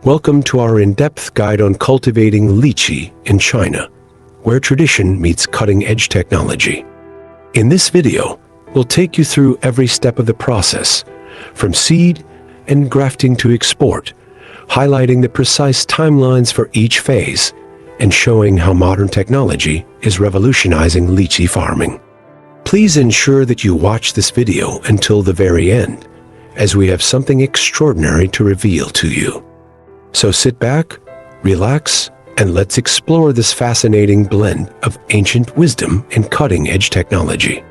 Welcome to our in-depth guide on cultivating lychee in China, where tradition meets cutting-edge technology. In this video, we'll take you through every step of the process, from seed and grafting to export, highlighting the precise timelines for each phase and showing how modern technology is revolutionizing lychee farming. Please ensure that you watch this video until the very end, as we have something extraordinary to reveal to you. So sit back, relax, and let's explore this fascinating blend of ancient wisdom and cutting-edge technology.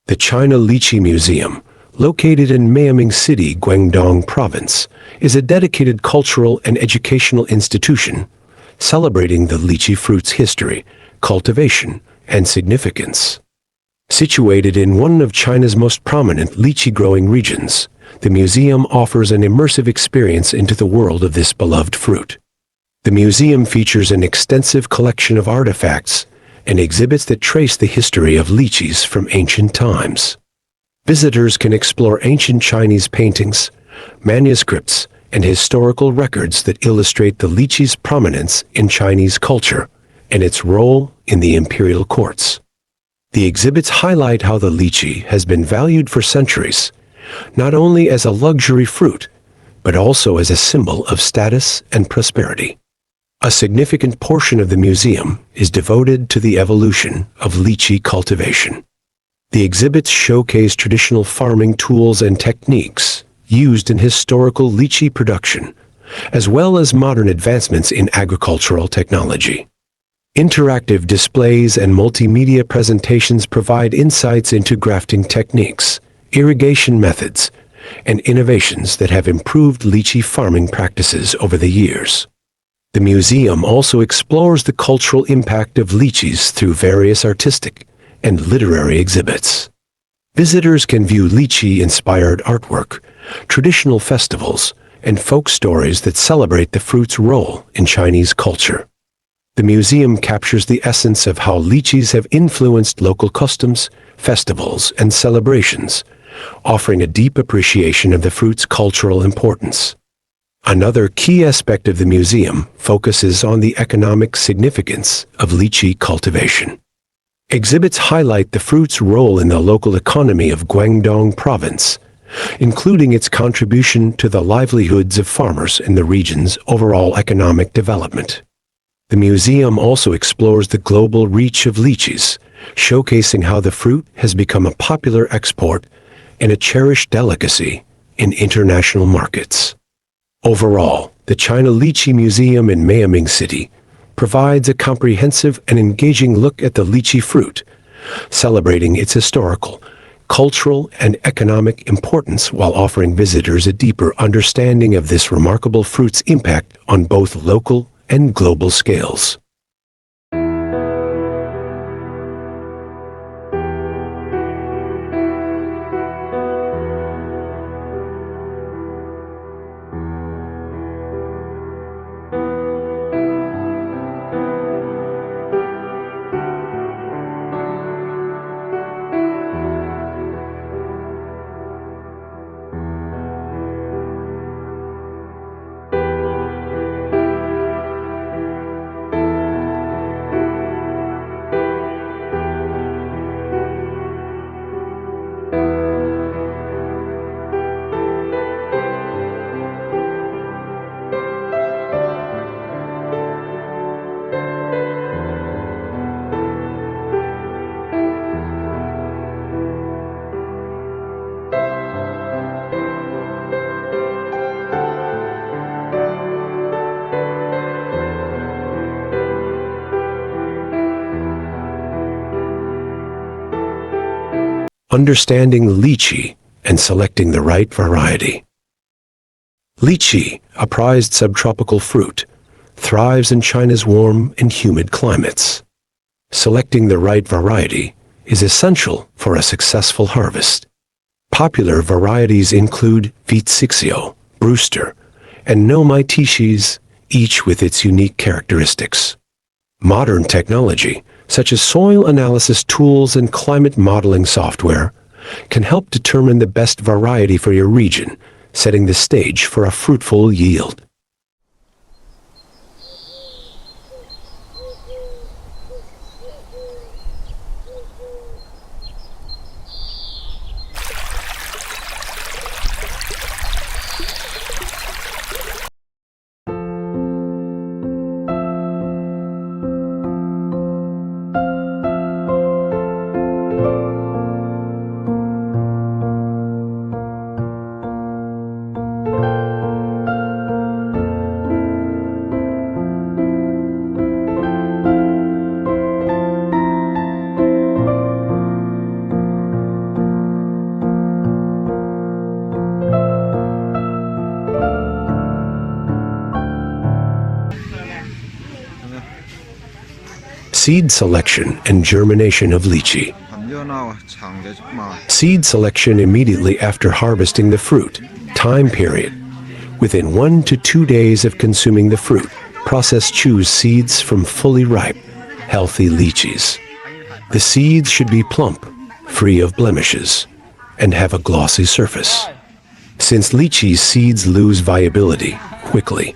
The China Lychee Museum, located in Miaming City, Guangdong Province, is a dedicated cultural and educational institution celebrating the lychee fruit's history, cultivation, and significance. Situated in one of China's most prominent lychee-growing regions, the museum offers an immersive experience into the world of this beloved fruit. The museum features an extensive collection of artifacts and exhibits that trace the history of lychees from ancient times. Visitors can explore ancient Chinese paintings, manuscripts, and historical records that illustrate the lychee's prominence in Chinese culture and its role in the imperial courts. The exhibits highlight how the lychee has been valued for centuries, not only as a luxury fruit, but also as a symbol of status and prosperity. A significant portion of the museum is devoted to the evolution of lychee cultivation. The exhibits showcase traditional farming tools and techniques used in historical lychee production, as well as modern advancements in agricultural technology. Interactive displays and multimedia presentations provide insights into grafting techniques, irrigation methods, and innovations that have improved lychee farming practices over the years. The museum also explores the cultural impact of lychees through various artistic and literary exhibits. Visitors can view lychee-inspired artwork, traditional festivals, and folk stories that celebrate the fruit's role in Chinese culture. The museum captures the essence of how lychees have influenced local customs, festivals, and celebrations, offering a deep appreciation of the fruit's cultural importance. Another key aspect of the museum focuses on the economic significance of lychee cultivation. Exhibits highlight the fruit's role in the local economy of Guangdong Province, including its contribution to the livelihoods of farmers in the region's overall economic development. The museum also explores the global reach of lychees, showcasing how the fruit has become a popular export and a cherished delicacy in international markets. Overall, the China Lychee Museum in Miaming City provides a comprehensive and engaging look at the lychee fruit, celebrating its historical, cultural, and economic importance while offering visitors a deeper understanding of this remarkable fruit's impact on both local and global scales. Understanding lychee and selecting the right variety. Lychee, a prized subtropical fruit, thrives in China's warm and humid climates. Selecting the right variety is essential for a successful harvest. Popular varieties include Vitsixio, Brewster, and Nomai, each with its unique characteristics. Modern technology, such as soil analysis tools and climate modeling software, can help determine the best variety for your region, setting the stage for a fruitful yield. Seed selection and germination of lychee. Seed selection immediately after harvesting the fruit. Time period. Within 1 to 2 days of consuming the fruit, process choose seeds from fully ripe, healthy lychees. The seeds should be plump, free of blemishes, and have a glossy surface. Since lychee seeds lose viability quickly,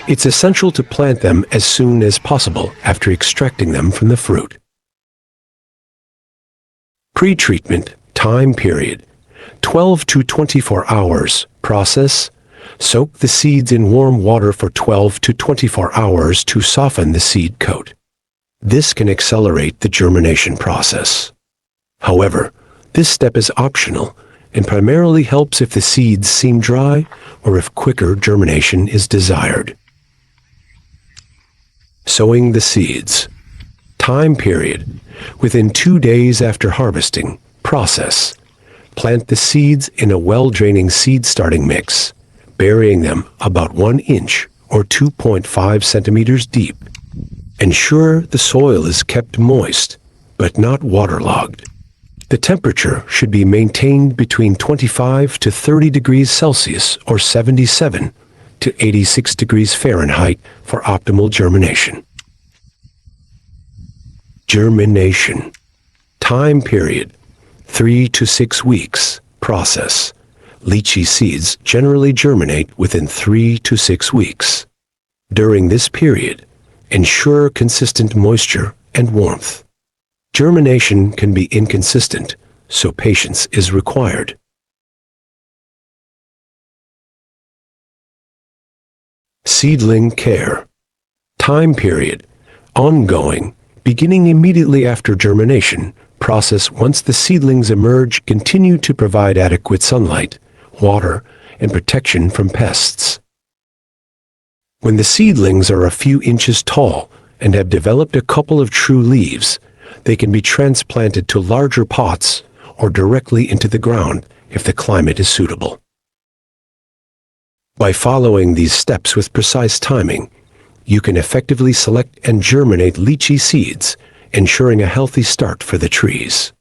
it's essential to plant them as soon as possible after extracting them from the fruit. Pre-treatment time period 12 to 24 hours. Process: soak the seeds in warm water for 12 to 24 hours to soften the seed coat. This can accelerate the germination process. However, this step is optional and primarily helps if the seeds seem dry or if quicker germination is desired. Sowing the seeds. Time period. Within 2 days after harvesting. Process: plant the seeds in a well-draining seed starting mix, burying them about 1 inch or 2.5 centimeters deep. Ensure the soil is kept moist, but not waterlogged. The temperature should be maintained between 25 to 30 degrees Celsius or 77 to 86 degrees Fahrenheit for optimal germination. Germination. Time period 3 to 6 weeks. Process: lychee seeds generally germinate within 3 to 6 weeks. During this period, ensure consistent moisture and warmth. Germination can be inconsistent, so patience is required. Seedling care. Time period ongoing, beginning immediately after germination. Process: once the seedlings emerge, continue to provide adequate sunlight, water, and protection from pests. When the seedlings are a few inches tall and have developed a couple of true leaves, they can be transplanted to larger pots or directly into the ground if the climate is suitable. By following these steps with precise timing, you can effectively select and germinate lychee seeds, ensuring a healthy start for the trees.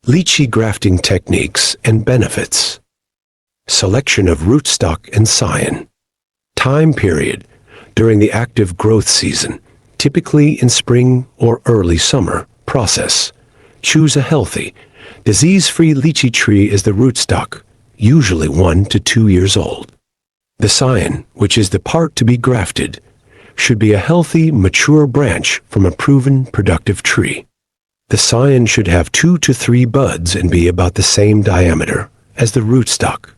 Lychee grafting techniques and benefits. Selection of rootstock and scion. Time period during the active growth season, typically in spring or early summer. Process: choose a healthy, disease-free lychee tree as the rootstock, usually 1 to 2 years old. The scion, which is the part to be grafted, should be a healthy, mature branch from a proven, productive tree. The scion should have 2 to 3 buds and be about the same diameter as the rootstock.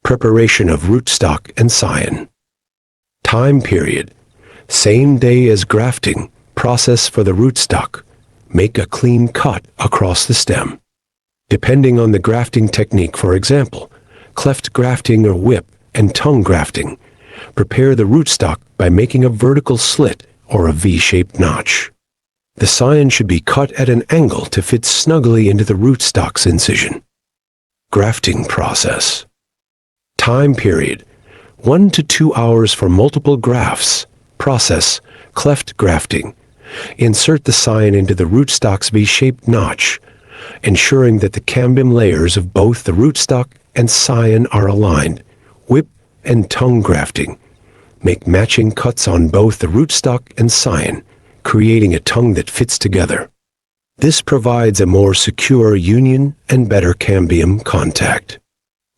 Preparation of rootstock and scion. Time period. Same day as grafting. Process for the rootstock. Make a clean cut across the stem. Depending on the grafting technique, for example, cleft grafting or whip and tongue grafting, prepare the rootstock by making a vertical slit or a V-shaped notch. The scion should be cut at an angle to fit snugly into the rootstock's incision. Grafting process. Time period. 1 to 2 hours for multiple grafts. Process, cleft grafting. Insert the scion into the rootstock's V-shaped notch, ensuring that the cambium layers of both the rootstock and scion are aligned. Whip and tongue grafting. Make matching cuts on both the rootstock and scion, creating a tongue that fits together. This provides a more secure union and better cambium contact.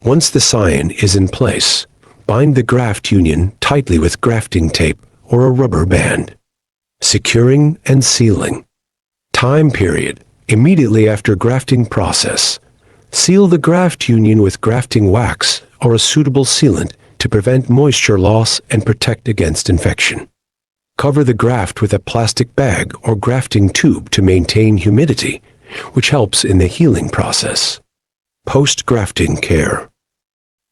Once the scion is in place, bind the graft union tightly with grafting tape or a rubber band. Securing and sealing. Time period. Immediately after grafting process, seal the graft union with grafting wax or a suitable sealant to prevent moisture loss and protect against infection. Cover the graft with a plastic bag or grafting tube to maintain humidity, which helps in the healing process. Post-grafting care.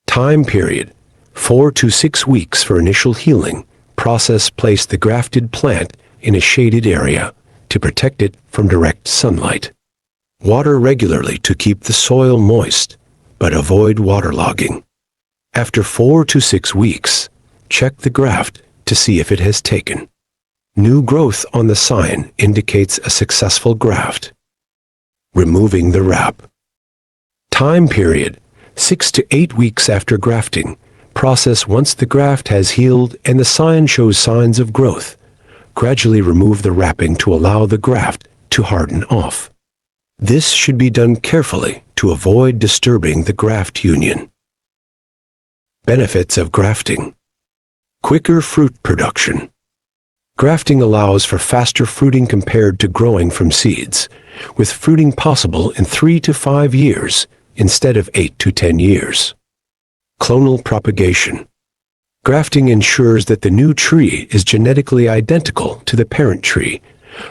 Time period. 4 to 6 weeks for initial healing. Process. Place the grafted plant in a shaded area to protect it from direct sunlight. Water regularly to keep the soil moist, but avoid waterlogging. After 4 to 6 weeks, check the graft to see if it has taken. New growth on the scion indicates a successful graft. Removing the wrap. Time period. 6 to 8 weeks after grafting. Process. Once the graft has healed and the scion shows signs of growth, gradually remove the wrapping to allow the graft to harden off. This should be done carefully to avoid disturbing the graft union. Benefits of grafting. Quicker fruit production. Grafting allows for faster fruiting compared to growing from seeds, with fruiting possible in 3 to 5 years instead of 8 to 10 years. Clonal propagation. Grafting ensures that the new tree is genetically identical to the parent tree,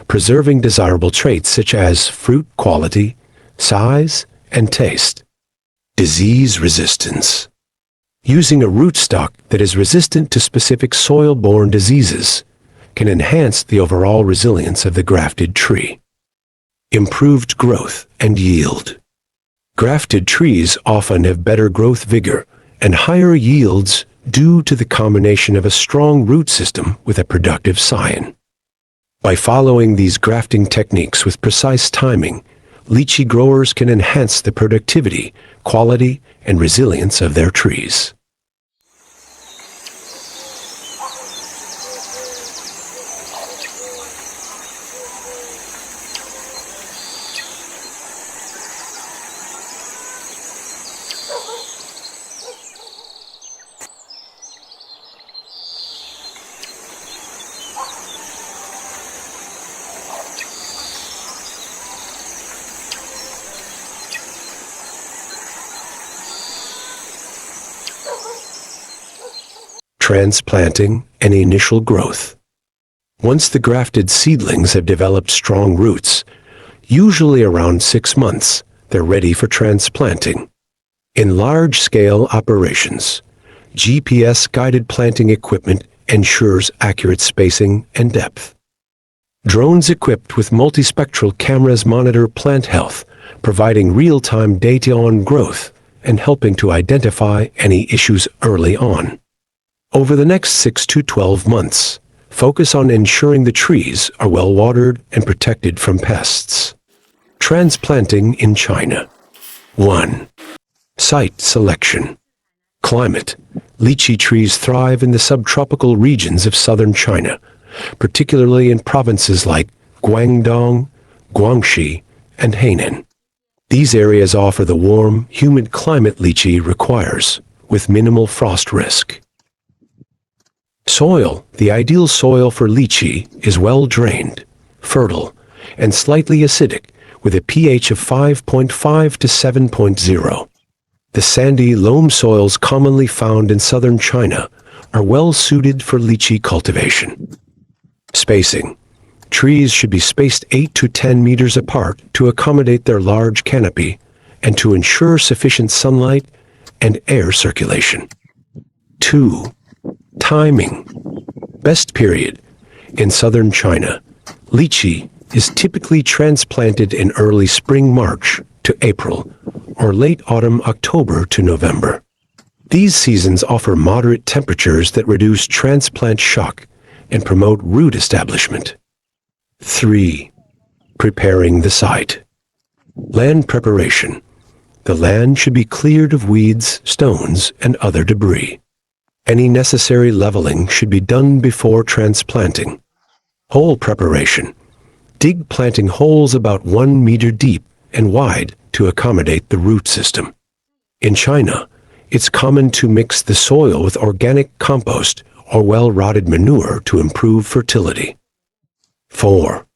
preserving desirable traits such as fruit quality, size, and taste. Disease resistance. Using a rootstock that is resistant to specific soil-borne diseases can enhance the overall resilience of the grafted tree. Improved growth and yield. Grafted trees often have better growth vigor and higher yields due to the combination of a strong root system with a productive scion. By following these grafting techniques with precise timing, lychee growers can enhance the productivity, quality, and resilience of their trees. Transplanting and initial growth. Once the grafted seedlings have developed strong roots, usually around 6 months, they're ready for transplanting. In large-scale operations, GPS-guided planting equipment ensures accurate spacing and depth. Drones equipped with multispectral cameras monitor plant health, providing real-time data on growth and helping to identify any issues early on. Over the next 6 to 12 months, focus on ensuring the trees are well watered and protected from pests. Transplanting in China. 1. Site selection. Climate. Lychee trees thrive in the subtropical regions of southern China, particularly in provinces like Guangdong, Guangxi, and Hainan. These areas offer the warm, humid climate lychee requires, with minimal frost risk. Soil. The ideal soil for lychee is well drained, fertile, and slightly acidic, with a pH of 5.5 to 7.0. The sandy loam soils commonly found in southern China are well suited for lychee cultivation. Spacing. Trees should be spaced 8 to 10 meters apart to accommodate their large canopy and to ensure sufficient sunlight and air circulation. 2. Timing. Best period. In southern China, lychee is typically transplanted in early spring March to April or late autumn October to November. These seasons offer moderate temperatures that reduce transplant shock and promote root establishment. 3. Preparing the site. Land preparation. The land should be cleared of weeds, stones, and other debris. Any necessary leveling should be done before transplanting. Hole preparation. Dig planting holes about 1 meter deep and wide to accommodate the root system. In China, it's common to mix the soil with organic compost or well-rotted manure to improve fertility. 4.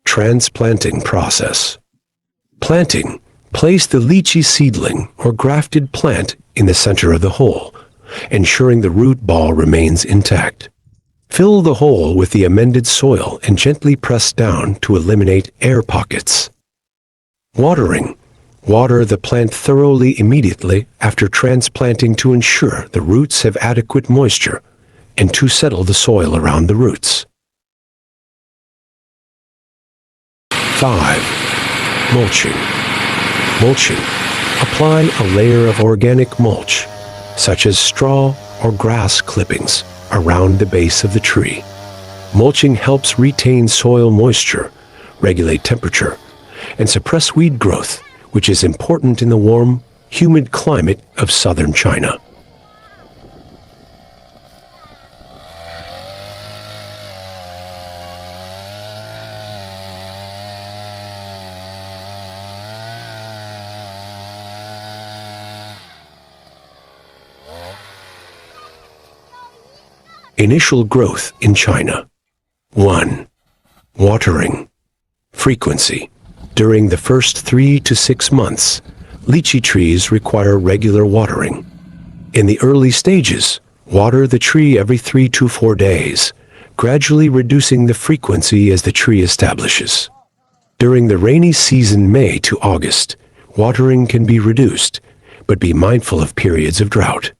Transplanting process. Planting. Place the lychee seedling or grafted plant in the center of the hole, ensuring the root ball remains intact. Fill the hole with the amended soil and gently press down to eliminate air pockets. Watering. Water the plant thoroughly immediately after transplanting to ensure the roots have adequate moisture and to settle the soil around the roots. 5. Mulching. Mulching. Apply a layer of organic mulch, such as straw or grass clippings, around the base of the tree. Mulching helps retain soil moisture, regulate temperature, and suppress weed growth, which is important in the warm, humid climate of southern China. Initial growth in China. 1. Watering. Frequency. During the first 3 to 6 months, lychee trees require regular watering. In the early stages, water the tree every 3 to 4 days, gradually reducing the frequency as the tree establishes. During the rainy season May to August, watering can be reduced, but be mindful of periods of drought.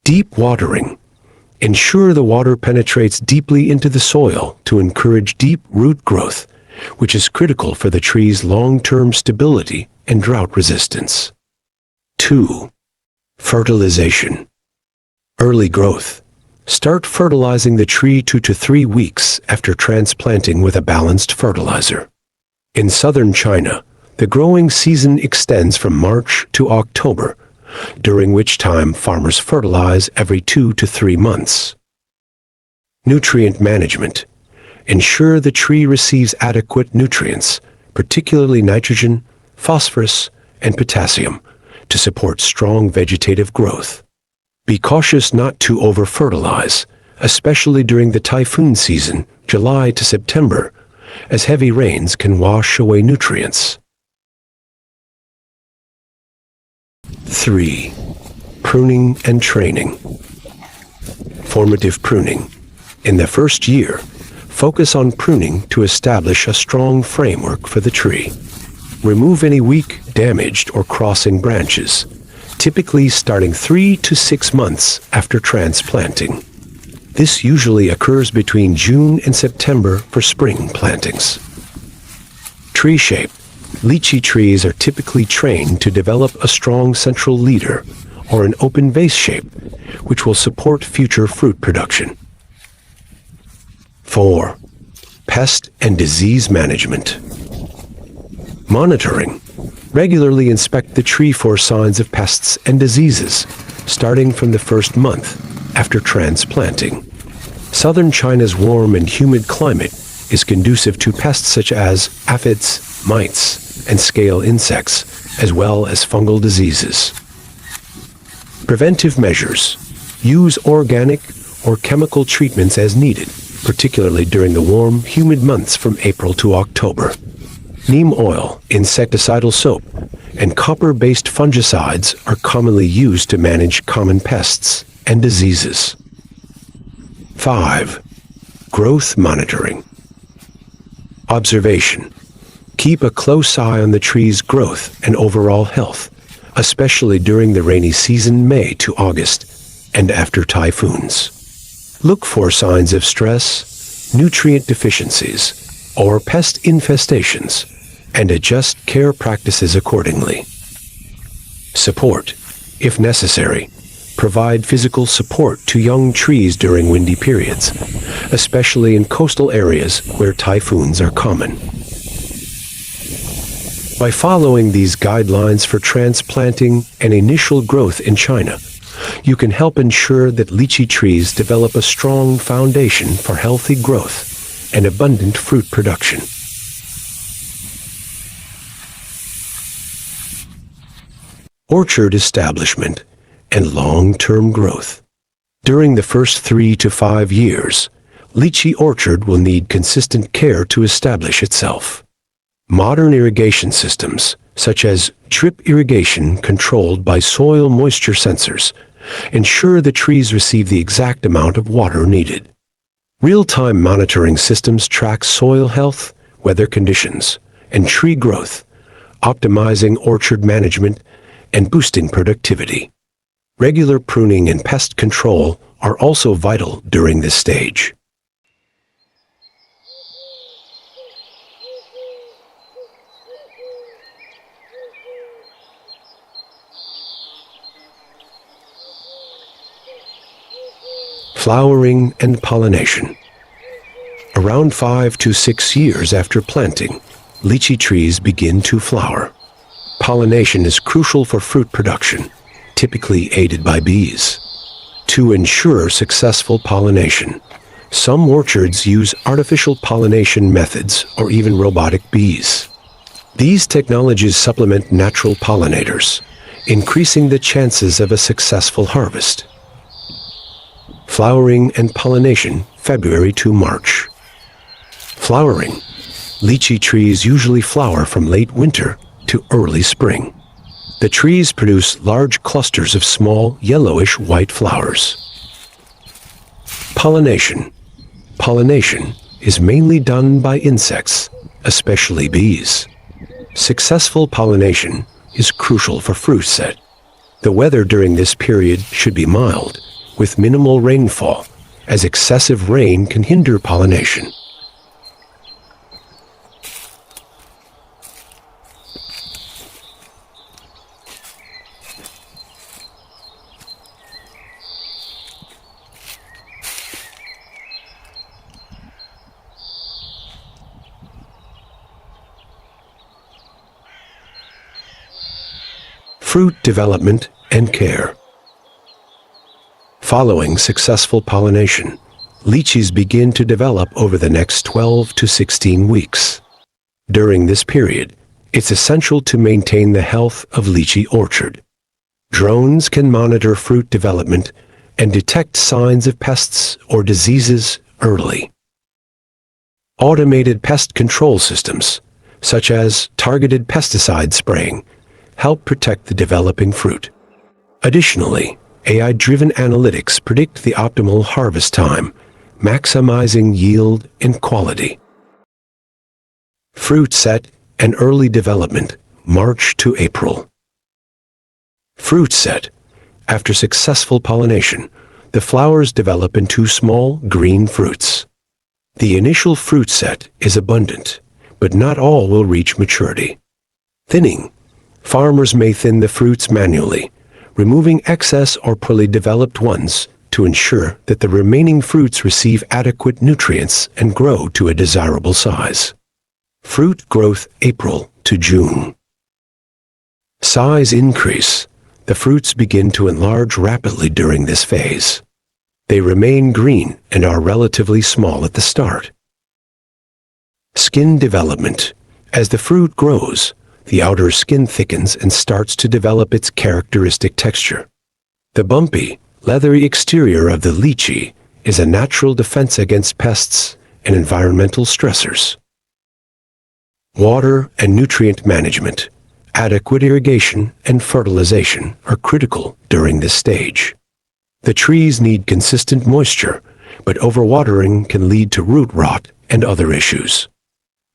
Deep watering. Ensure the water penetrates deeply into the soil to encourage deep root growth, which is critical for the tree's long-term stability and drought resistance. 2. Fertilization. Early growth. Start fertilizing the tree 2 to 3 weeks after transplanting with a balanced fertilizer. In southern China, the growing season extends from March to October, during which time farmers fertilize every 2 to 3 months. Nutrient management. Ensure the tree receives adequate nutrients, particularly nitrogen, phosphorus, and potassium, to support strong vegetative growth. Be cautious not to over-fertilize, especially during the typhoon season, July to September, as heavy rains can wash away nutrients. 3. Pruning and training. Formative pruning. In the first year, focus on pruning to establish a strong framework for the tree. Remove any weak, damaged, or crossing branches, typically starting 3 to 6 months after transplanting. This usually occurs between June and September for spring plantings. Tree shape. Lychee trees are typically trained to develop a strong central leader or an open vase shape, which will support future fruit production. 4. Pest and disease management. Monitoring. Regularly inspect the tree for signs of pests and diseases, starting from the first month after transplanting. Southern China's warm and humid climate is conducive to pests such as aphids, mites, and scale insects, as well as fungal diseases. Preventive measures. Use organic or chemical treatments as needed, particularly during the warm, humid months from April to October. Neem oil, insecticidal soap, and copper-based fungicides are commonly used to manage common pests and diseases. 5. Growth monitoring. Observation. Keep a close eye on the tree's growth and overall health, especially during the rainy season May to August and after typhoons. Look for signs of stress, nutrient deficiencies, or pest infestations, and adjust care practices accordingly. Support. If necessary, provide physical support to young trees during windy periods, especially in coastal areas where typhoons are common. By following these guidelines for transplanting and initial growth in China, you can help ensure that lychee trees develop a strong foundation for healthy growth and abundant fruit production. Orchard establishment and long-term growth. During the first 3 to 5 years, lychee orchard will need consistent care to establish itself. Modern irrigation systems, such as drip irrigation controlled by soil moisture sensors, ensure the trees receive the exact amount of water needed. Real-time monitoring systems track soil health, weather conditions, and tree growth, optimizing orchard management and boosting productivity. Regular pruning and pest control are also vital during this stage. Flowering and pollination. Around 5 to 6 years after planting, lychee trees begin to flower. Pollination is crucial for fruit production, typically aided by bees. To ensure successful pollination, some orchards use artificial pollination methods or even robotic bees. These technologies supplement natural pollinators, increasing the chances of a successful harvest. Flowering and pollination, February to March. Flowering. Lychee trees usually flower from late winter to early spring. The trees produce large clusters of small, yellowish white flowers. Pollination. Pollination is mainly done by insects, especially bees. Successful pollination is crucial for fruit set. The weather during this period should be mild, with minimal rainfall, as excessive rain can hinder pollination. Fruit development and care. Following successful pollination, lychees begin to develop over the next 12 to 16 weeks. During this period, it's essential to maintain the health of lychee orchard. Drones can monitor fruit development and detect signs of pests or diseases early. Automated pest control systems, such as targeted pesticide spraying, help protect the developing fruit. Additionally, AI-driven analytics predict the optimal harvest time, maximizing yield and quality. Fruit set and early development, March to April. Fruit set. After successful pollination, the flowers develop into small, green fruits. The initial fruit set is abundant, but not all will reach maturity. Thinning. Farmers may thin the fruits manually, removing excess or poorly developed ones to ensure that the remaining fruits receive adequate nutrients and grow to a desirable size. Fruit growth, April to June. Size increase. The fruits begin to enlarge rapidly during this phase. They remain green and are relatively small at the start. Skin development. As the fruit grows, the outer skin thickens and starts to develop its characteristic texture. The bumpy, leathery exterior of the lychee is a natural defense against pests and environmental stressors. Water and nutrient management, adequate irrigation and fertilization are critical during this stage. The trees need consistent moisture, but overwatering can lead to root rot and other issues.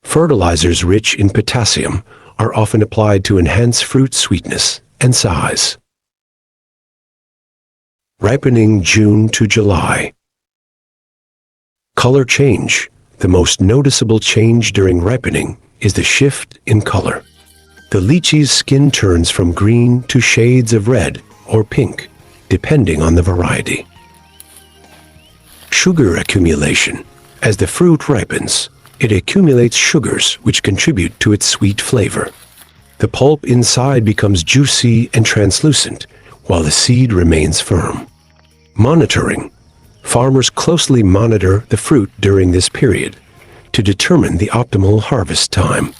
Fertilizers rich in potassium are often applied to enhance fruit sweetness and size. Ripening June to July. Color change. The most noticeable change during ripening is the shift in color. The lychee's skin turns from green to shades of red or pink, depending on the variety. Sugar accumulation. As the fruit ripens, it accumulates sugars which contribute to its sweet flavor. The pulp inside becomes juicy and translucent, while the seed remains firm. Monitoring. Farmers closely monitor the fruit during this period to determine the optimal harvest time.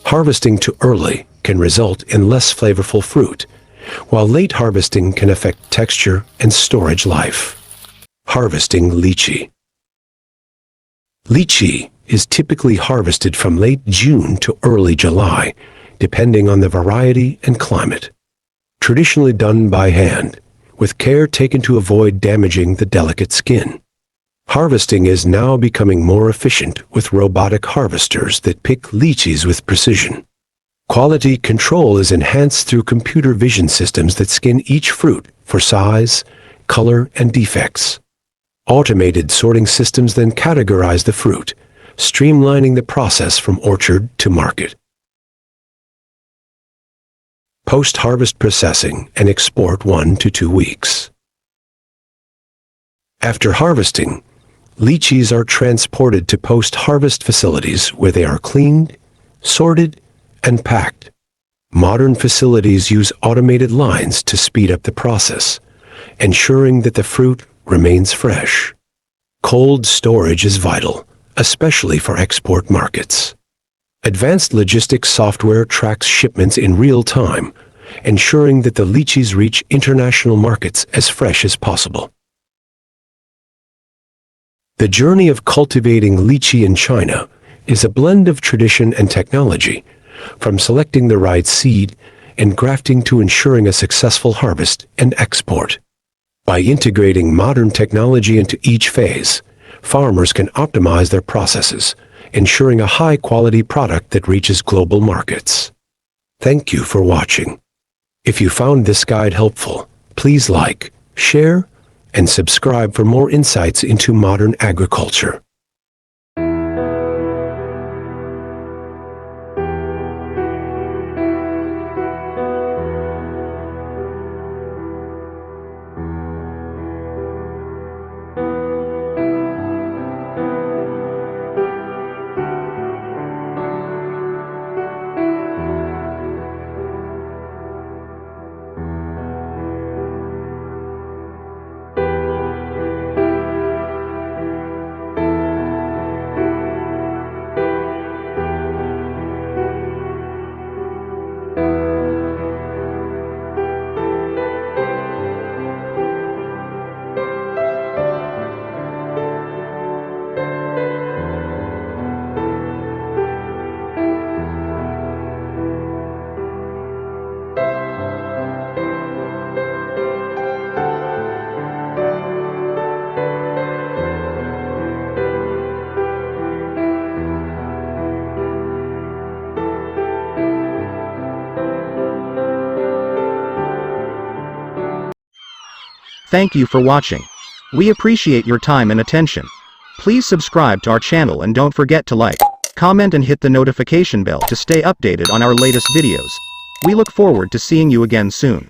Harvesting too early can result in less flavorful fruit, while late harvesting can affect texture and storage life. Harvesting lychee. Lychee is typically harvested from late June to early July, depending on the variety and climate. Traditionally done by hand, with care taken to avoid damaging the delicate skin. Harvesting is now becoming more efficient with robotic harvesters that pick lychees with precision. Quality control is enhanced through computer vision systems that scan each fruit for size, color, and defects. Automated sorting systems then categorize the fruit, streamlining the process from orchard to market. Post-harvest processing and export 1 to 2 weeks. After harvesting, lychees are transported to post-harvest facilities where they are cleaned, sorted, and packed. Modern facilities use automated lines to speed up the process, ensuring that the fruit remains fresh. Cold storage is vital, especially for export markets. Advanced logistics software tracks shipments in real time, ensuring that the lychees reach international markets as fresh as possible. The journey of cultivating lychee in China is a blend of tradition and technology, from selecting the right seed and grafting to ensuring a successful harvest and export. By integrating modern technology into each phase, farmers can optimize their processes, ensuring a high-quality product that reaches global markets. Thank you for watching. If you found this guide helpful, please like, share, and subscribe for more insights into modern agriculture. Thank you for watching. We appreciate your time and attention. Please subscribe to our channel and don't forget to like, comment and hit the notification bell to stay updated on our latest videos. We look forward to seeing you again soon.